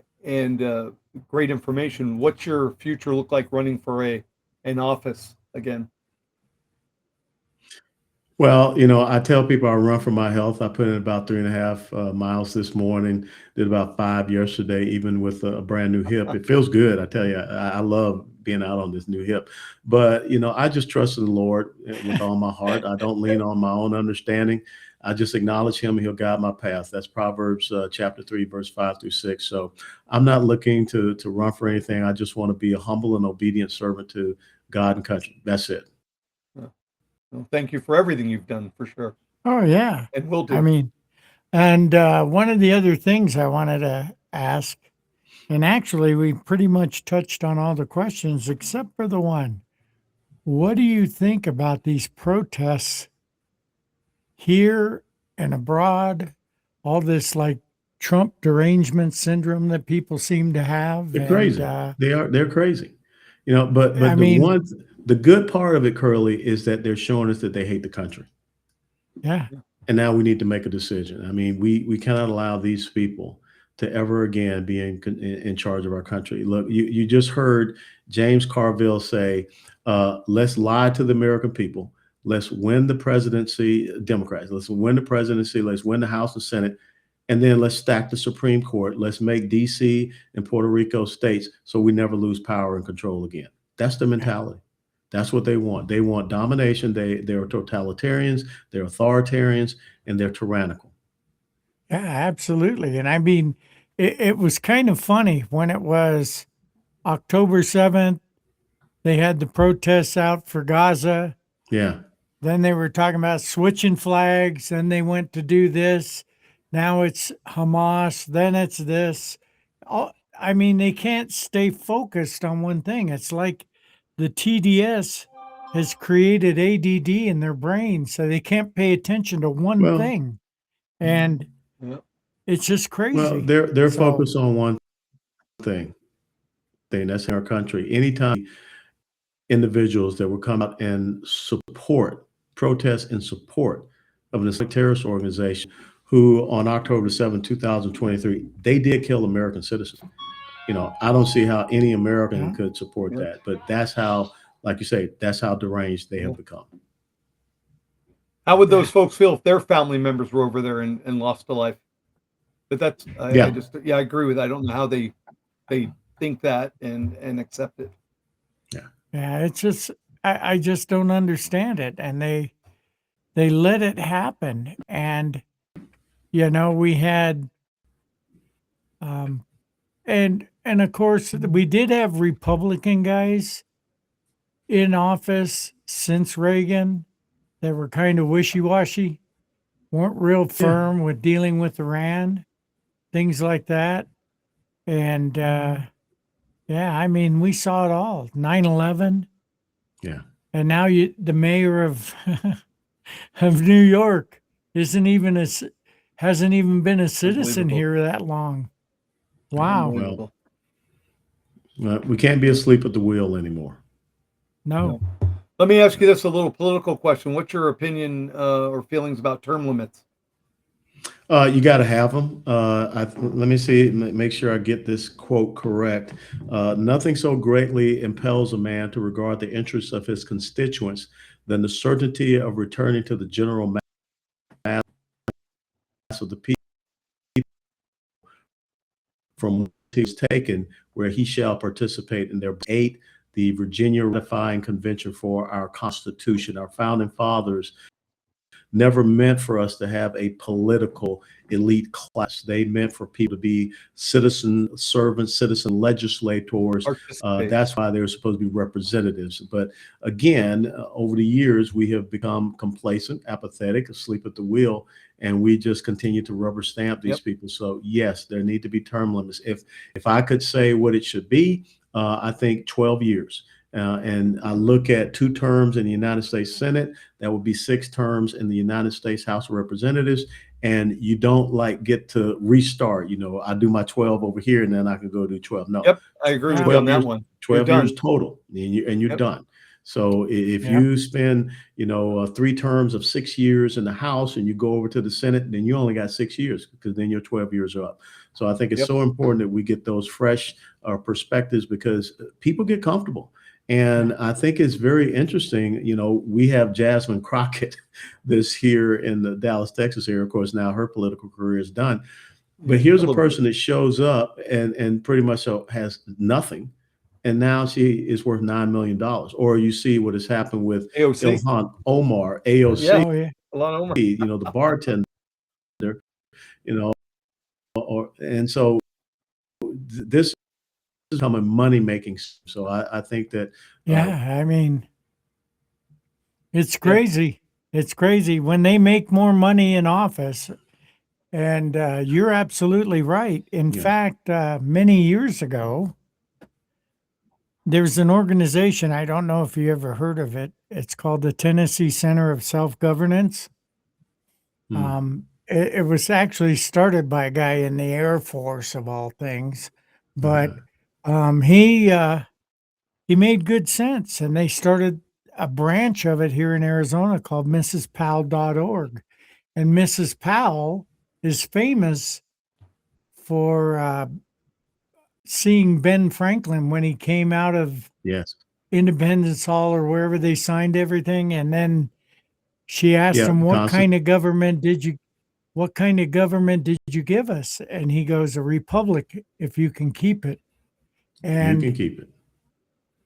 great information. What's your future look like running for an office again? Well, I tell people I run for my health. I put in about 3.5 miles this morning, did about 5 yesterday, even with a brand new hip. It feels good. I tell you, I love being out on this new hip. But, I just trust in the Lord with all my heart. I don't lean on my own understanding. I just acknowledge him, and he'll guide my path. That's Proverbs chapter 3, verse 5 through 6. So I'm not looking to run for anything. I just want to be a humble and obedient servant to God and country. That's it. Well, thank you for everything you've done, for sure. Oh, yeah. And will do. I mean, and one of the other things I wanted to ask, and actually we pretty much touched on all the questions except for the one. What do you think about these protests here and abroad? All this like Trump derangement syndrome that people seem to have. They're crazy. They're crazy. But the good part of it, Curly, is that they're showing us that they hate the country. Yeah. And now we need to make a decision. I mean, we cannot allow these people to ever again be in charge of our country. Look, you just heard James Carville say, let's lie to the American people. Let's win the presidency, Democrats. Let's win the presidency. Let's win the House and Senate. And then let's stack the Supreme Court. Let's make DC and Puerto Rico states so we never lose power and control again. That's the mentality. That's what they want. They want domination. They're totalitarians, they're authoritarians, and they're tyrannical. Yeah, absolutely. And I mean, it was kind of funny when it was October 7th, they had the protests out for Gaza. Yeah. Then they were talking about switching flags. Then they went to do this. Now it's Hamas. Then it's this. I mean, they can't stay focused on one thing. It's like the TDS has created ADD in their brain, so they can't pay attention to one Well, thing. And Yeah. it's just crazy. well, they're So, focused on one thing. That's in our country. Anytime individuals that will come out and protest in support of an Islamic terrorist organization who on October 7, 2023, they did kill American citizens. I don't see how any American Yeah. could support Yeah. that, but that's how, like you say, that's how deranged they have Yeah. become. How would those folks feel if their family members were over there and lost a life? But that's I Yeah. just I agree with that. I don't know how they think that and accept it. yeah, it's just, I just don't understand it. And they let it happen. And, we had, and of course we did have Republican guys in office since Reagan that were kind of wishy-washy, weren't real firm with dealing with Iran, things like that. And yeah, I mean, we saw it all. 9/11, Yeah. and now the mayor of of New York hasn't even been a citizen Unbelievable. here that long. Wow. Unbelievable. We can't be asleep at the wheel anymore. No. Let me ask you this, a little political question. What's your opinion or feelings about term limits? You got to have them. Let me see, make sure I get this quote correct. Nothing so greatly impels a man to regard the interests of his constituents than the certainty of returning to the general mass of the people from he is taken, where he shall participate in their 8, the Virginia ratifying convention for our Constitution. Our founding fathers never meant for us to have a political elite class. They meant for people to be citizen servants, citizen legislators. Participate. That's why they're supposed to be representatives. But again, over the years, we have become complacent, apathetic, asleep at the wheel, and we just continue to rubber stamp these Yep. people. So yes, there need to be term limits. If I could say what it should be, I think 12 years. And I look at 2 terms in the United States Senate, that would be 6 terms in the United States House of Representatives. And you don't get to restart. I do my 12 over here and then I can go do 12. No, Yep, I agree with you on that one. 12 You're years done. total, and you're Yep. done. So if Yeah. you spend, 3 terms of 6 years in the House and you go over to the Senate, then you only got 6 years because then your 12 years are up. So I think it's Yep. so important that we get those fresh perspectives because people get comfortable. And I think it's very interesting. We have Jasmine Crockett that's here in the Dallas, Texas area. Of course, now her political career is done. But here's a person that shows up and pretty much has nothing. And now she is worth $9 million. Or you see what has happened with AOC. Ilhan Omar, AOC, Yeah. Oh, yeah. A lot of Omar. the bartender, and so this is becoming money-making. So I think that Yeah. I mean, it's crazy. It's crazy when they make more money in office. And you're absolutely right. In Yeah. fact, many years ago, there's an organization, I don't know if you ever heard of it. It's called the Tennessee Center of Self-Governance. It was actually started by a guy in the Air Force of all things, but he made good sense, and they started a branch of it here in Arizona called MrsPowell.org. And Mrs. Powell is famous for seeing Ben Franklin when he came out of Yes. Independence Hall or wherever they signed everything. And then she asked Yeah. him, Constant. what kind of government did you give us? And he goes, a republic, if you can keep it. You can And keep it.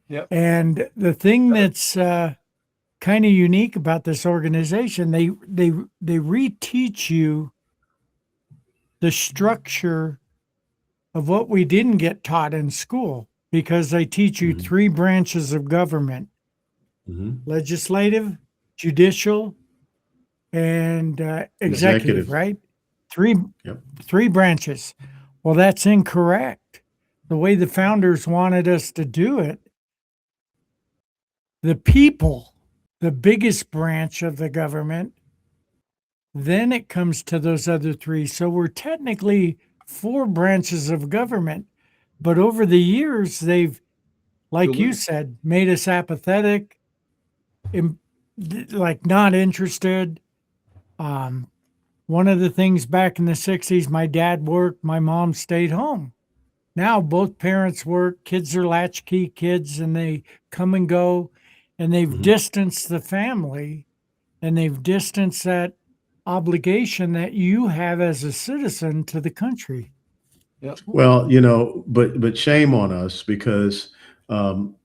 Yep. and the thing that's kind of unique about this organization, they reteach you the structure of what we didn't get taught in school, because they teach you Mhm. 3 branches of government: Mhm. legislative, judicial, and executive, Executive. right? Three Yep. three branches. Well, that's incorrect. The way the founders wanted us to do it, the people, the biggest branch of the government, then it comes to those other 3. So we're technically 4 branches of government, but over the years, they've, like you said, made us apathetic, like not interested. One of the things back in the 60s, my dad worked, my mom stayed home. Now both parents work, kids are latchkey kids, and they come and go, and they've Mhm. distanced the family, and they've distanced that obligation that you have as a citizen to the country. Yep. Well, but shame on us because um,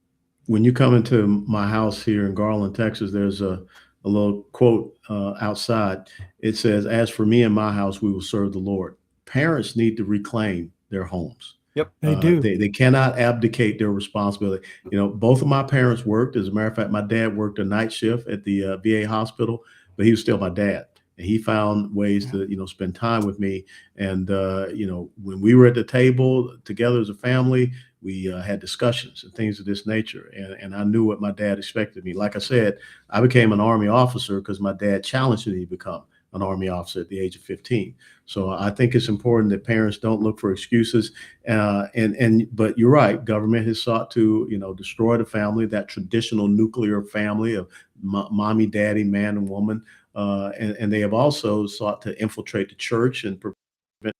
when you come into my house here in Garland, Texas, there's a little quote outside. It says, "As for me and my house, we will serve the Lord." Parents need to reclaim their homes. Yep. They do. They cannot abdicate their responsibility. Both of my parents worked. As a matter of fact, my dad worked a night shift at the VA hospital, but he was still my dad. And he found ways to, spend time with me. And, when we were at the table together as a family, we had discussions and things of this nature. And I knew what my dad expected of me. Like I said, I became an Army officer because my dad challenged me to become an Army officer at the age of 15. So I think it's important that parents don't look for excuses. But you're right. Government has sought to, destroy the family, that traditional nuclear family of mommy, daddy, man, and woman. And they have also sought to infiltrate the church and prevent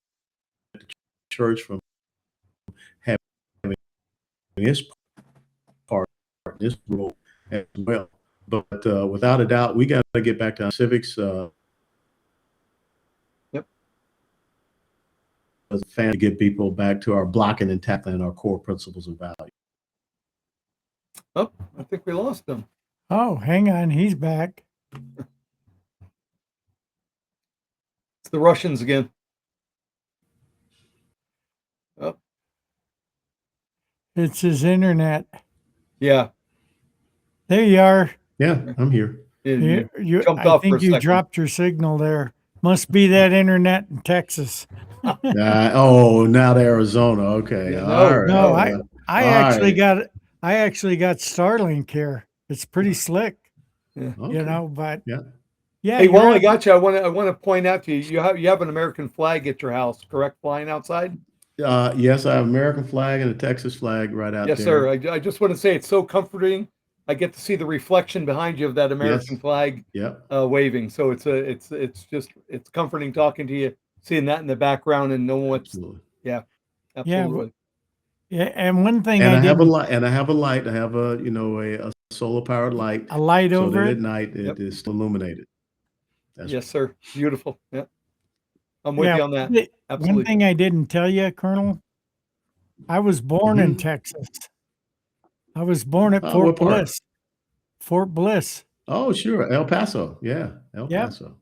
the church from having its part, this role as well. But without a doubt, we got to get back to our civics. Yep. As a family, get people back to our blocking and tackling our core principles and values. Oh, I think we lost him. Oh, hang on, he's back. It's the Russians again. Oh, It's his internet. yeah. There you are. Yeah, I'm here. You jumped I off for think a you second. dropped your signal there. Must be that internet in Texas. Now to Arizona. Okay. Yeah, All right. No, I All actually right. got Starlink here. It's pretty slick, Yeah. Okay. but Yeah. yeah. Hey, you're while I up- got you, I want to point out to you, you have an American flag at your house, correct? Flying outside? Yes, I have American flag and a Texas flag right out Yes, there. sir. I just want to say it's so comforting. I get to see the reflection behind you of that American Yes. flag Yep. waving. So it's comforting talking to you, seeing that in the background and knowing what's Absolutely. yeah, absolutely. yeah. And one thing And I I have a didn't light. And I have a light. I have a solar powered light, a light so over that it. at night Yep. it is still illuminated. That's Yes, sir. Beautiful. Yeah. I'm with Yeah. you on that. One Absolutely. thing I didn't tell you, Colonel, I was born in Mhm. Texas. I was born at Oh, Fort what part? Bliss. Fort Bliss. Oh, sure. El Paso. Yeah, El Yep. Paso.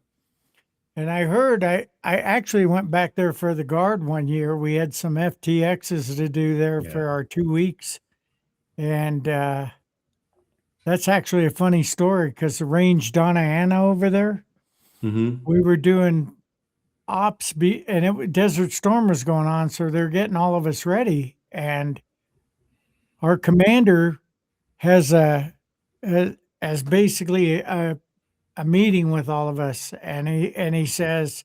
And I heard I actually went back there for the guard one year. We had some FTXs to do there Yeah. for our 2 weeks. And that's actually a funny story because the range Donna Ana over there, Mm-hmm. we were doing and Desert Storm was going on. So they're getting all of us ready. And our commander has as basically a meeting with all of us. And he says,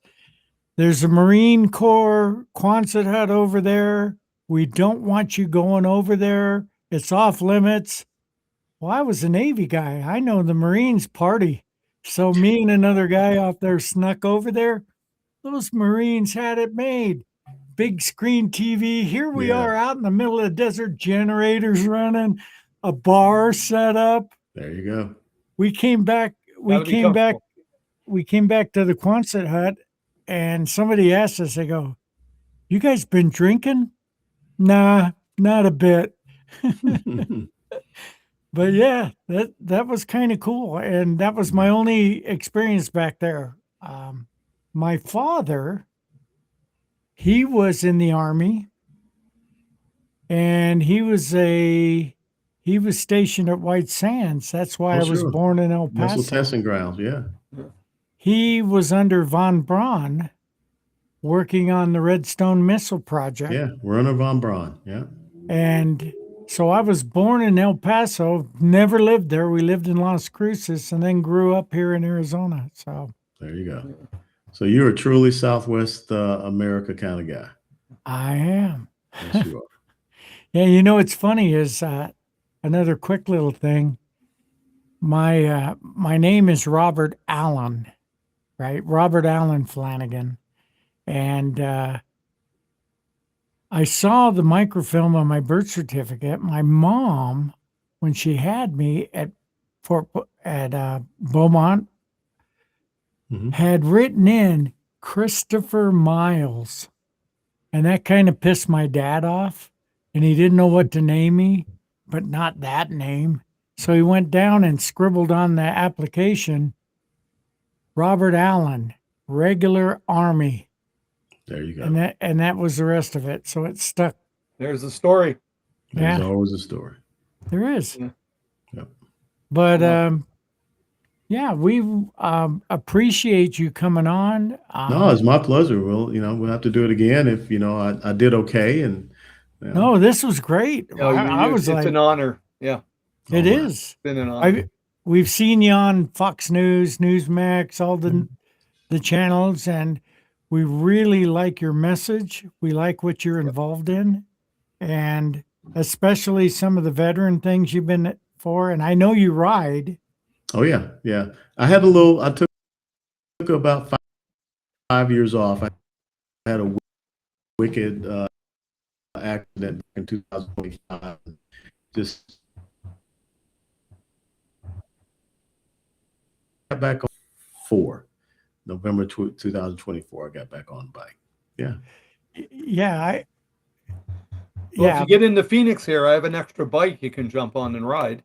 there's a Marine Corps Quonset hut over there. We don't want you going over there. It's off limits. Well, I was a Navy guy. I know the Marines party. So me and another guy out there snuck over there. Those Marines had it made. big screen TV. Here we Yeah. are out in the middle of the desert, generators running, a bar set up. There you go. We came back. Gotta be comfortable. We came back to the Quonset hut, and somebody asked us. They go, "You guys been drinking?" Nah, not a bit. But yeah, that was kind of cool, and that was my only experience back there. My father, he was in the Army, and he was stationed at White Sands. That's why Oh, I was sure. born in El Missile Paso. testing grounds. Yeah. He was under von Braun, working on the Redstone Missile Project. Yeah. Werner von Braun. Yeah. And so I was born in El Paso, never lived there. We lived in Las Cruces and then grew up here in Arizona. So There you go. So you're a truly Southwest America kind of guy. I am. Yes, you are. Yeah, you know what's funny is another quick little thing. My name is Robert Allen, right? Robert Allen Flanagan. And I saw the microfilm on my birth certificate. My mom, when she had me at Beaumont, Mhm. had written in Christopher Miles, and that kind of pissed my dad off, and he didn't know what to name me, but not that name. So he went down and scribbled on the application, Robert Allen, regular Army. There you go. And that was the rest of it. So it stuck. There's the story. There's Yeah. always a story. There is. Yeah. Yep. But Wow. yeah, we appreciate you coming on. No, it's my pleasure. We'll have to do it again if, I did okay. And No, this was great. No, I was it's like, an honor. Yeah, it all right. is. it's been an honor. We've seen you on Fox News, Newsmax, all the channels, and we really like your message. We like what you're involved in, and especially some of the veteran things you've been for. And I know you ride. Oh yeah. Yeah. I took about 5 years off. I had a wicked accident in 2025. Just got back on November 2024. I got back on the bike. Yeah. Yeah, Well, if you get into Phoenix here, I have an extra bike you can jump on and ride.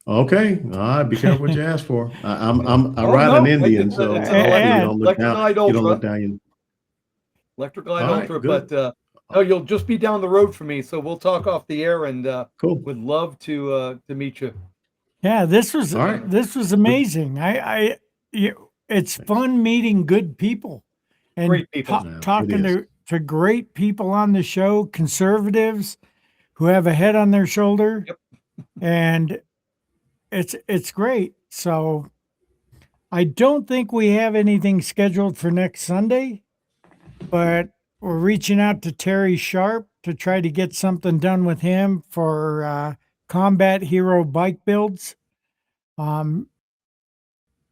Okay. All right. Be careful what you ask for. I Oh, ride an no, Indian, it's so an hopefully you don't look Electric down. Glide You don't look Ultra. down. Electric Glide All right, Ultra, good. but no, you'll just be down the road from me, so we'll talk off the air, and Cool. would love to meet you. yeah, this was All right. amazing. It's fun meeting good people and Great people. Yeah, it talking is. to great people on the show, conservatives who have a head on their shoulder. Yep. And it's great. So I don't think we have anything scheduled for next Sunday, but we're reaching out to Terry Sharp to try to get something done with him for Combat Hero bike builds.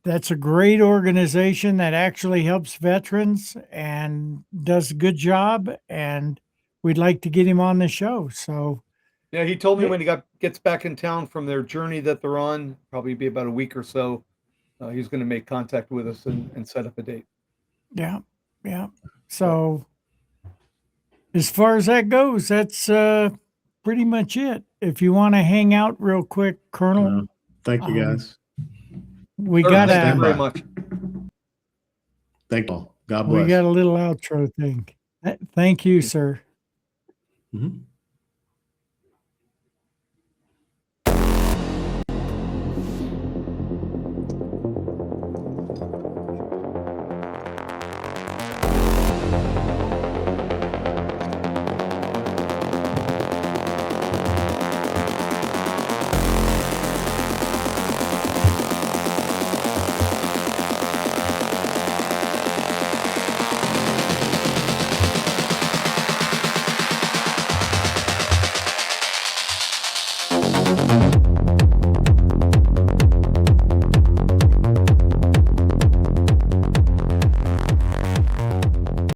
That's a great organization that actually helps veterans and does a good job. And we'd like to get him on the show. So Yeah, he told me when he gets back in town from their journey that they're on, probably be about a week or so, he's going to make contact with us and set up a date. yeah. So as far as that goes, that's pretty much it. If you want to hang out real quick, Colonel, Thank you, guys. we Sir, got thank you very by. much. Thank you all. God bless. we got a little outro thing. Thank you, sir. Mhm.